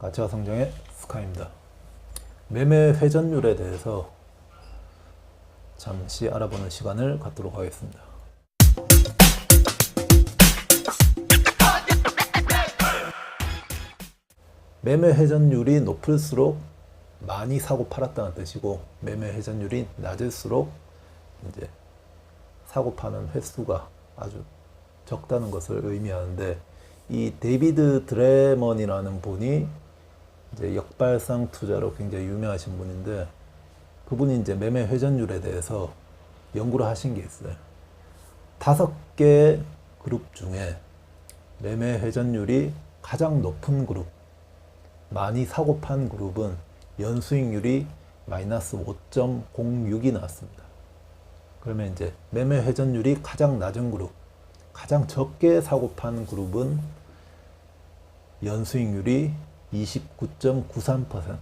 가치와 성장의 스카입니다. 매매 회전율에 대해서 잠시 알아보는 시간을 갖도록 하겠습니다. 매매 회전율이 높을수록 많이 사고 팔았다는 뜻이고, 매매 회전율이 낮을수록 이제 사고 파는 횟수가 아주 적다는 것을 의미하는데, 이 데이비드 드레먼이라는 분이 이제 역발상 투자로 굉장히 유명하신 분인데, 그분이 이제 매매 회전율에 대해서 연구를 하신 게 있어요. 5개 그룹 중에 매매 회전율이 가장 높은 그룹, 많이 사고 판 그룹은 연수익률이 마이너스 5.06이 나왔습니다. 그러면 이제 매매 회전율이 가장 낮은 그룹, 가장 적게 사고 판 그룹은 연수익률이 29.93%,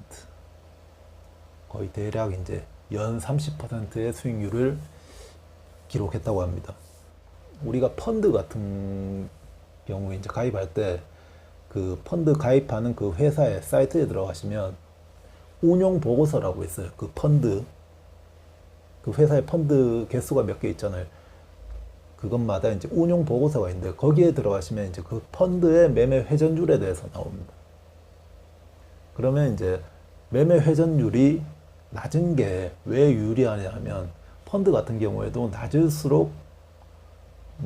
거의 대략 이제 연 30%의 수익률을 기록했다고 합니다. 우리가 펀드 같은 경우에 이제 가입할 때 그 펀드 가입하는 그 회사의 사이트에 들어가시면 운용 보고서라고 있어요. 그 펀드, 그 회사의 펀드 개수가 몇 개 있잖아요. 그것마다 이제 운용 보고서가 있는데, 거기에 들어가시면 이제 그 펀드의 매매 회전율에 대해서 나옵니다. 그러면 이제 매매 회전율이 낮은 게 왜 유리하냐 하면, 펀드 같은 경우에도 낮을수록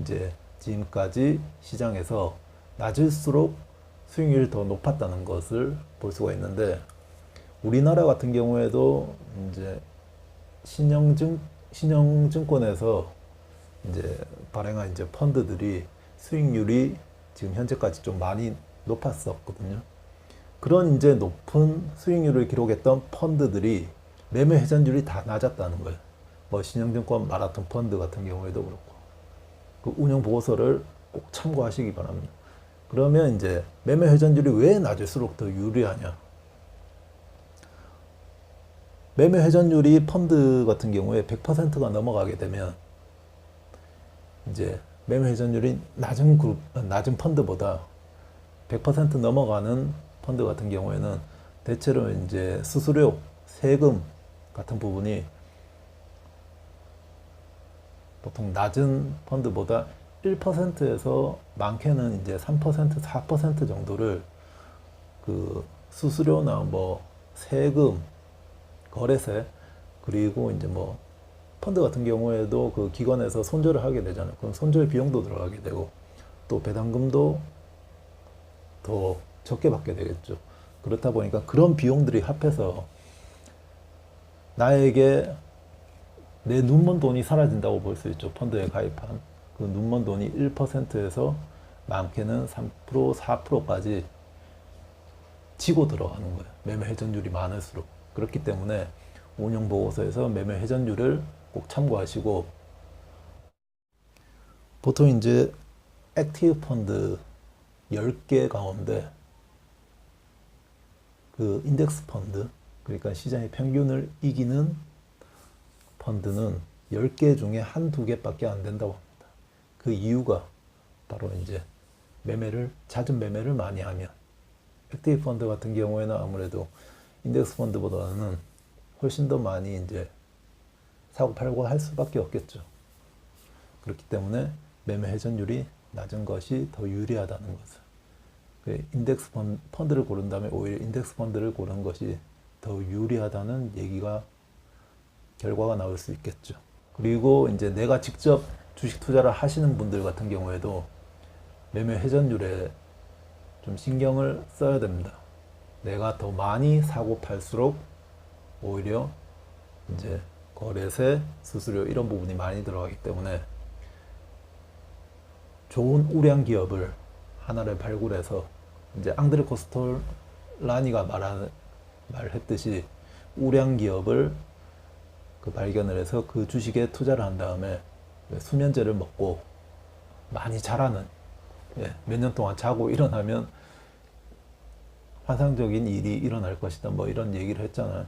이제 지금까지 시장에서 낮을수록 수익률이 더 높았다는 것을 볼 수가 있는데, 우리나라 같은 경우에도 이제 신영증권에서 이제 발행한 이제 펀드들이 수익률이 지금 현재까지 좀 많이 높았었거든요. 그런 이제 높은 수익률을 기록했던 펀드들이 매매 회전율이 다 낮았다는 거예요. 뭐 신영증권 마라톤 펀드 같은 경우에도 그렇고, 그 운용 보고서를 꼭 참고하시기 바랍니다. 그러면 이제 매매 회전율이 왜 낮을수록 더 유리하냐? 매매 회전율이 펀드 같은 경우에 100%가 넘어가게 되면, 이제 매매 회전율이 낮은 그룹, 낮은 펀드보다 100% 넘어가는 펀드 같은 경우에는 대체로 이제 수수료, 세금 같은 부분이 보통 낮은 펀드보다 1%에서 많게는 이제 3%, 4% 정도를 그 수수료나 뭐 세금, 거래세, 그리고 이제 뭐 펀드 같은 경우에도 그 기관에서 손절을 하게 되잖아요. 그럼 손절 비용도 들어가게 되고, 또 배당금도 더 적게 받게 되겠죠. 그렇다 보니까 그런 비용들이 합해서 나에게 내 눈먼 돈이 사라진다고 볼 수 있죠. 펀드에 가입한 그 눈먼 돈이 1%에서 많게는 3%, 4%까지 지고 들어가는 거예요. 매매 회전율이 많을수록. 그렇기 때문에 운용 보고서에서 매매 회전율을 꼭 참고하시고, 보통 이제 액티브 펀드 10개 가운데 그 인덱스 펀드, 그러니까 시장의 평균을 이기는 펀드는 10개 중에 한두 개밖에 안 된다고 합니다. 그 이유가 바로 이제 잦은 매매를 많이 하면, 액티브 펀드 같은 경우에는 아무래도 인덱스 펀드보다는 훨씬 더 많이 이제 사고 팔고 할 수밖에 없겠죠. 그렇기 때문에 매매 회전율이 낮은 것이 더 유리하다는 것을, 인덱스 펀드를 고른다면 오히려 인덱스 펀드를 고르는 것이 더 유리하다는 결과가 나올 수 있겠죠. 그리고 이제 내가 직접 주식 투자를 하시는 분들 같은 경우에도 매매 회전율에 좀 신경을 써야 됩니다. 내가 더 많이 사고 팔수록 오히려 이제 거래세, 수수료 이런 부분이 많이 들어가기 때문에 좋은 우량 기업을 하나를 발굴해서, 이제 앙드레 코스톨라니가 말했듯이 우량 기업을 발견을 해서 그 주식에 투자를 한 다음에 수면제를 먹고 많이 자라는, 몇 년 동안 자고 일어나면 환상적인 일이 일어날 것이다, 뭐 이런 얘기를 했잖아요.